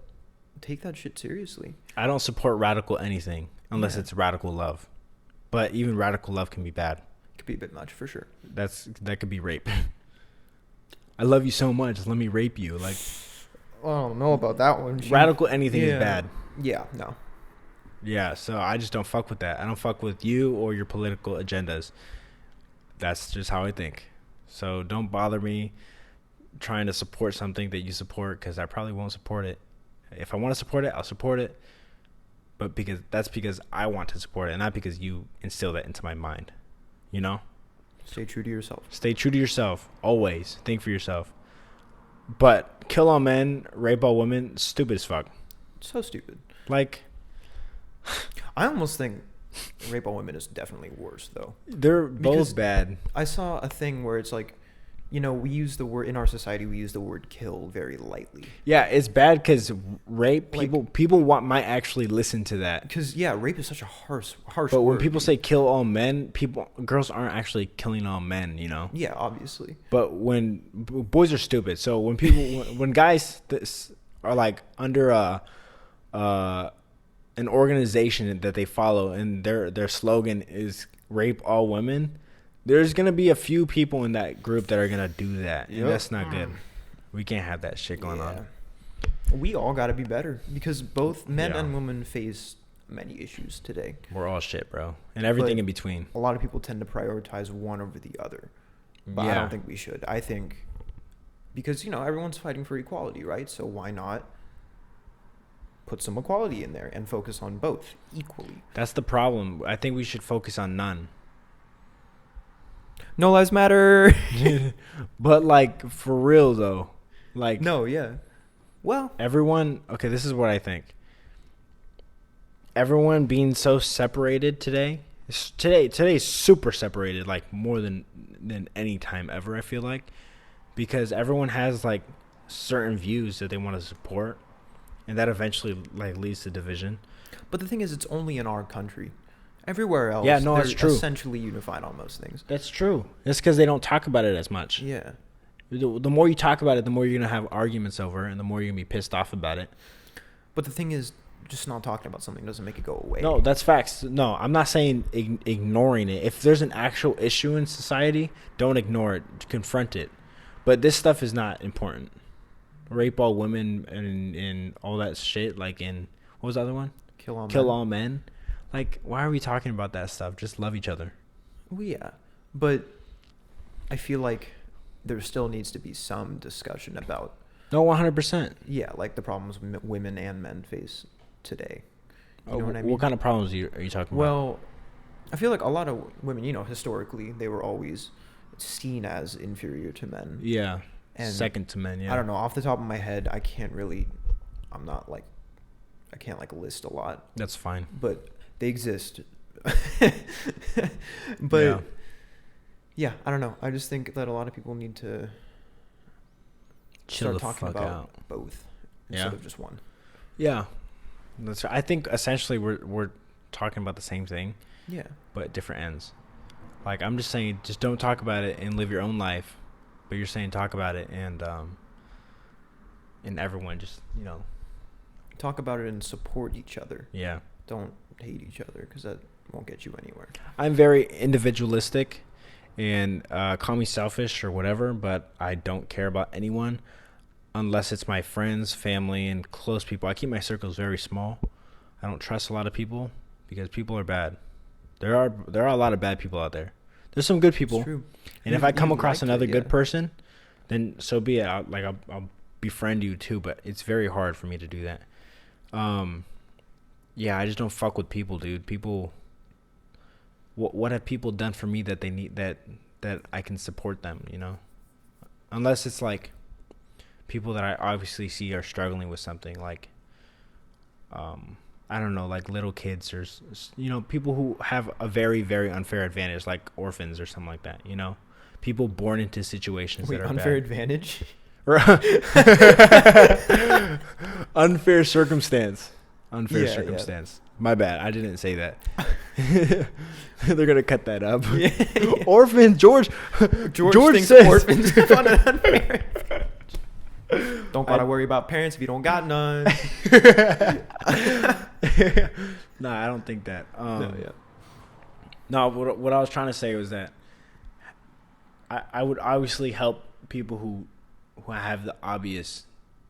take that shit seriously. I don't support radical anything unless Yeah. it's radical love. But even radical love can be bad. Could be a bit much for sure. That could be rape. I love you so much. Let me rape you. Like, I don't know about that one. radical anything is bad. Yeah, no. Yeah, so I just don't fuck with that. I don't fuck with you or your political agendas. That's just how I think. So don't bother me trying to support something that you support, because I probably won't support it. If I want to support it, I'll support it. But because I want to support it, and not because you instill that into my mind. You know? Stay true to yourself. Stay true to yourself. Always. Think for yourself. But kill all men, rape all women, stupid as fuck. So stupid. Like, I almost think rape all women is definitely worse, though. they're Because both bad. I saw a thing where it's like, we use the word, in our society, we use the word kill very lightly. Yeah, it's bad because rape, Like- people might actually listen to that. Because, rape is such a harsh But word. when people say kill all men, girls aren't actually killing all men, you know? Yeah, obviously. But when boys are stupid, so when people, when guys are like under an organization that they follow and their slogan is rape all women, there's gonna be a few people in that group that are gonna do that, and that's not good. We can't have that shit going on. We all got to be better because both men Yeah. and women face many issues today. We're all shit, bro, and everything But in between. A lot of people tend to prioritize one over the other, but I Yeah. don't think we should. I think because everyone's fighting for equality, right? So why not put some equality in there and focus on both equally? That's the problem. I think we should focus on none. No lives matter. But like for real though, like No, yeah. Well, everyone. Okay, this is what I think. Everyone being so separated today. Today's super separated, like more than any time ever. I feel like because everyone has like certain views that they want to support, and that eventually like leads to division. but the thing is, it's only in our country. Everywhere else, Yeah, no, they're that's true. essentially unified on most things. That's true. It's because they don't talk about it as much. Yeah. The more you talk about it, the more you're gonna have arguments over, and the more you're gonna be pissed off about it. But the thing is, just not talking about something doesn't make it go away. No, that's facts. No, I'm not saying ignoring it. If there's an actual issue in society, don't ignore it. Confront it. But this stuff is not important. Rape all women and all that shit. Like in what was the other one? Kill All men. Like, why are we talking about that stuff? Just love each other. Well, yeah, but I feel like there still needs to be some discussion about No, 100%. like the problems women and men face today. You know what I mean? What kind of problems are you talking about? Well, I feel like a lot of women, historically, they were always seen as inferior to men. Yeah. And second to men, yeah. I don't know. Off the top of my head, I can't list a lot, That's fine. but they exist. But yeah, I don't know. I just think that a lot of people need to Chill the start talking fuck about out. both Yeah. instead of just one. Yeah. I think essentially we're talking about the same thing, Yeah. but at different ends. Like, I'm just saying, just don't talk about it and live your own life. But you're saying talk about it and everyone just, Talk about it and support each other. yeah. Don't hate each other because that won't get you anywhere. I'm very individualistic, And call me selfish or whatever, but I don't care about anyone unless it's my friends, family, and close people. I keep my circles very small. I don't trust a lot of people because people are bad. There are a lot of bad people out there. There's some good people. It's true. And if I come across liked another it, good yeah. person, then so be it. I'll befriend you too, but it's very hard for me to do that. Yeah, I just don't fuck with people, dude. People, what have people done for me that they need that I can support them, you know? Unless it's like people that I obviously see are struggling with something, like I don't know, like little kids or people who have a very, very unfair advantage, like orphans or something like that, you know? People born into situations Wait, that are unfair bad. advantage? Unfair circumstance. Unfair Yeah, circumstance. My bad. I didn't say that. They're gonna cut that up. Yeah. Orphan George. George thinks says orphans have an unfair advantage. Don't gotta worry about parents if you don't got none. No, I don't think that. No, yeah. No, what I was trying to say was that I would obviously help people who have the obvious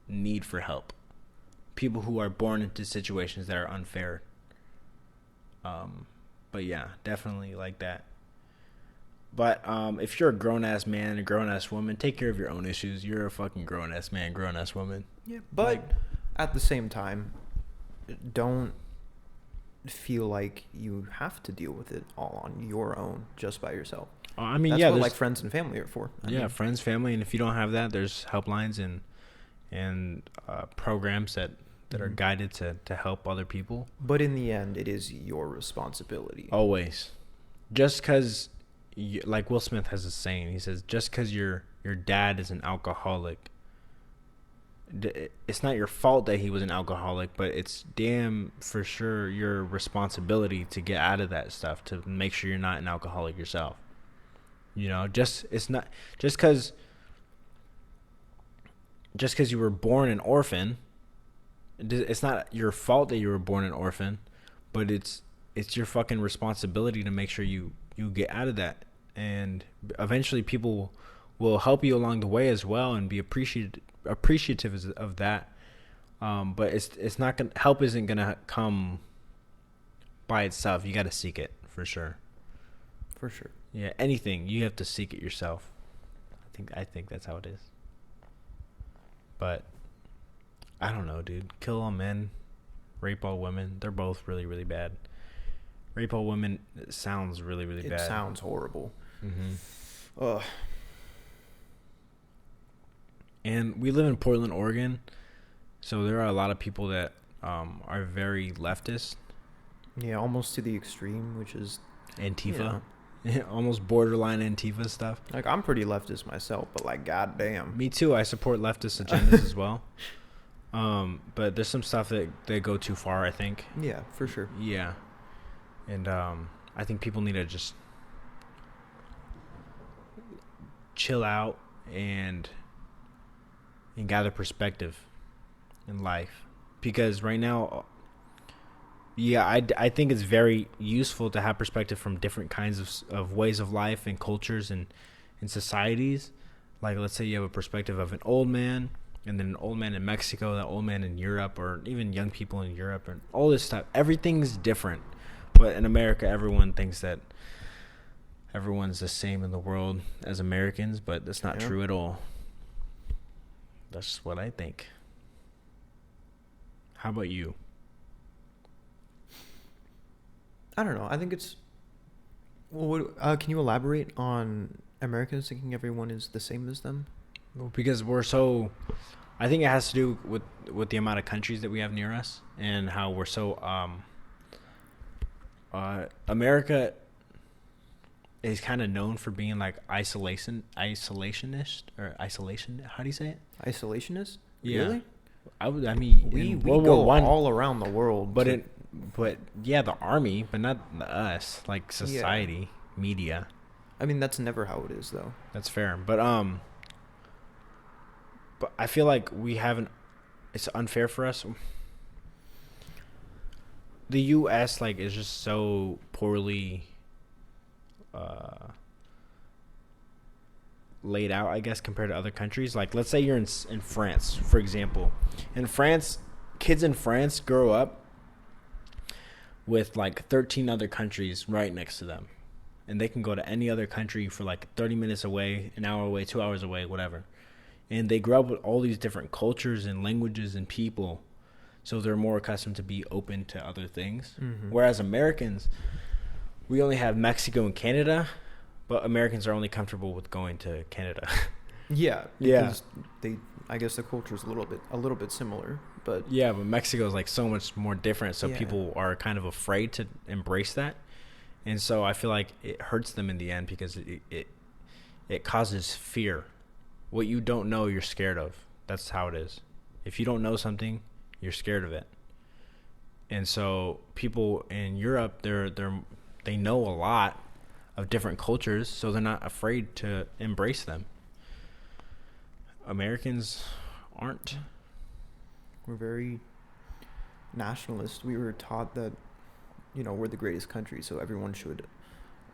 need for help. People who are born into situations that are unfair. But yeah, definitely like that. But if you're a grown-ass man and a grown-ass woman, take care of your own issues. You're a fucking grown-ass man, grown-ass woman. Yeah, but at the same time, don't feel like you have to deal with it all on your own, just by yourself. I mean, That's yeah, what like friends and family are for. I mean, friends, family, and if you don't have that, there's helplines and programs that are guided to help other people. But in the end, it is your responsibility. Always. Just because, like Will Smith has a saying, he says, just because your dad is an alcoholic, it's not your fault that he was an alcoholic, but it's damn for sure your responsibility to get out of that stuff, to make sure you're not an alcoholic yourself. You know, just because you were born an orphan, it's not your fault that you were born an orphan, but it's your fucking responsibility to make sure you get out of that. And eventually people will help you along the way as well and be appreciative of that. But it's not gonna, help isn't gonna come by itself. You got to seek it for sure. For sure. Yeah, anything, you have to seek it yourself. I think that's how it is. But I don't know, dude. Kill all men, rape all women. They're both really, really bad. Rape all women sounds really, really bad. It sounds horrible. Mm-hmm. Ugh. And we live in Portland, Oregon, so there are a lot of people that are very leftist. Yeah, almost to the extreme, which is Antifa. Almost borderline Antifa stuff. like I'm pretty leftist myself, but like goddamn. Me too. I support leftist agendas as well. But there's some stuff that they go too far, I think. Yeah, for sure. Yeah. And I think people need to just chill out and gather perspective in life. Because right now, yeah, I think it's very useful to have perspective from different kinds of ways of life and cultures and societies. Like, let's say you have a perspective of an old man, and then an old man in Mexico, that old man in Europe, or even young people in Europe, and all this stuff. Everything's different. But in America, everyone thinks that everyone's the same in the world as Americans, but that's not true at all. That's just what I think. How about you? I don't know. I think it's. Well, can you elaborate on Americans thinking everyone is the same as them? Well, because we're so. I think it has to do with the amount of countries that we have near us and how we're so. America is kind of known for being like isolationist or isolation. How do you say it? Isolationist? Yeah. Really? I mean, We in World go War One, all around the world. but yeah, the army, but not us, like society, media. I mean, that's never how it is, though. That's fair, but I feel like we haven't. It's unfair for us. The U.S. like is just so poorly laid out, I guess, compared to other countries. Like, let's say you're in France, for example. In France, kids in France grow up with like 13 other countries right next to them. And they can go to any other country for like 30 minutes away, an hour away, 2 hours away, whatever. And they grow up with all these different cultures and languages and people. So they're more accustomed to be open to other things. Mm-hmm. Whereas Americans, we only have Mexico and Canada, but Americans are only comfortable with going to Canada. Yeah. Because I guess the culture is a little bit similar, but yeah, but Mexico is like so much more different. So people are kind of afraid to embrace that. And so I feel like it hurts them in the end because it causes fear. What you don't know, you're scared of. That's how it is. If you don't know something, you're scared of it. And so people in Europe, they know a lot of different cultures, so they're not afraid to embrace them. Americans aren't. We're very nationalist. We were taught that, we're the greatest country, so everyone should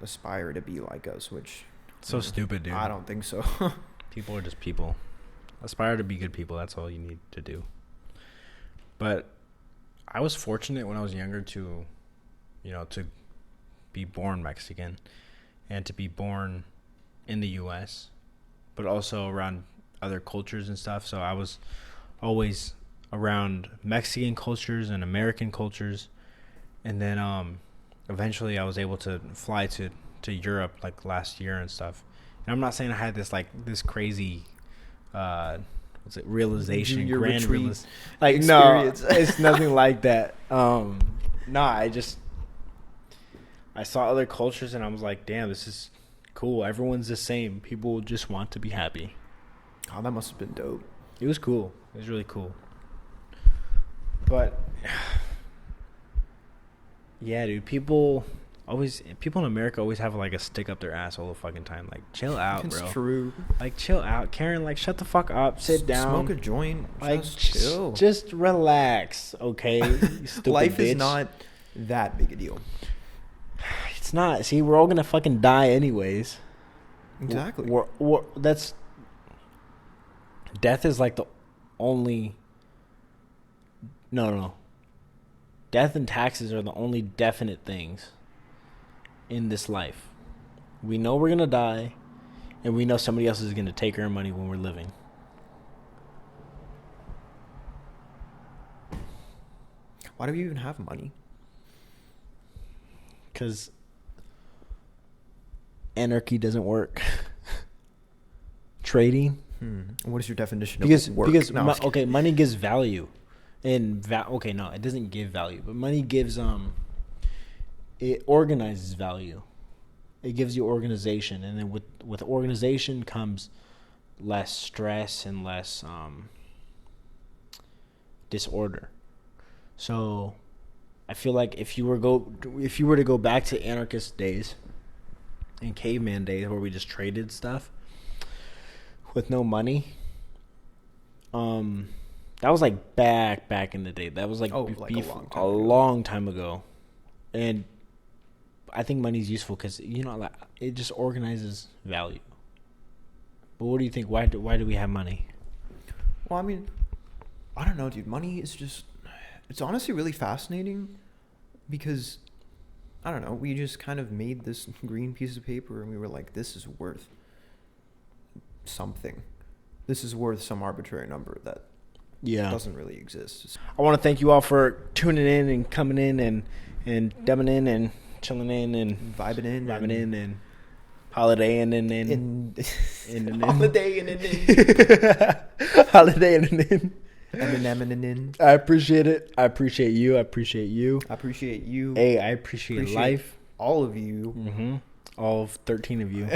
aspire to be like us, which... So stupid, dude. I don't think so. People are just people. Aspire to be good people. That's all you need to do. But I was fortunate when I was younger to be born Mexican and to be born in the U.S., but also around other cultures and stuff. So I was always around Mexican cultures and American cultures. And then eventually I was able to fly to Europe like last year and stuff. And I'm not saying I had this crazy realization, grand realization. Like experience. No, it's nothing like that. I saw other cultures and I was like, damn, this is cool. Everyone's the same. People just want to be happy. Oh, that must have been dope. It was cool. It was really cool. But yeah, dude, people in America always have like a stick up their ass all the fucking time. Like, chill out, bro. It's true. Like, chill out. Karen, like, shut the fuck up. Sit down. Smoke a joint. Like, just chill. Just relax, okay? You stupid Life bitch. is not that big a deal. It's not. See, we're all gonna fucking die anyways. Exactly. Death is like the only... No. Death and taxes are the only definite things in this life. We know we're gonna die, and we know somebody else is gonna take our money when we're living. Why do we even have money? Because anarchy doesn't work. Trading. What is your definition of work? Because money gives value, and it doesn't give value, but money gives it organizes value. It gives you organization, and then with organization comes less stress and less disorder. So I feel like if you were to go back to anarchist days and caveman days where we just traded stuff with no money, that was like back in the day. That was like, a long time ago. And I think money's useful because it just organizes value. But what do you think? Why do we have money? Well, I mean, I don't know, dude. Money is just... It's honestly really fascinating because, I don't know, we just kind of made this green piece of paper and we were like, this is worth something. This is worth some arbitrary number that doesn't really exist. I want to thank you all for tuning in and coming in and dubbing in and chilling in and vibing in and holidaying and holiday and holiday and Eminem. I appreciate it. I appreciate you. I appreciate you. I appreciate you. Hey, I appreciate life. All of you. Mm-hmm. All 13 of you.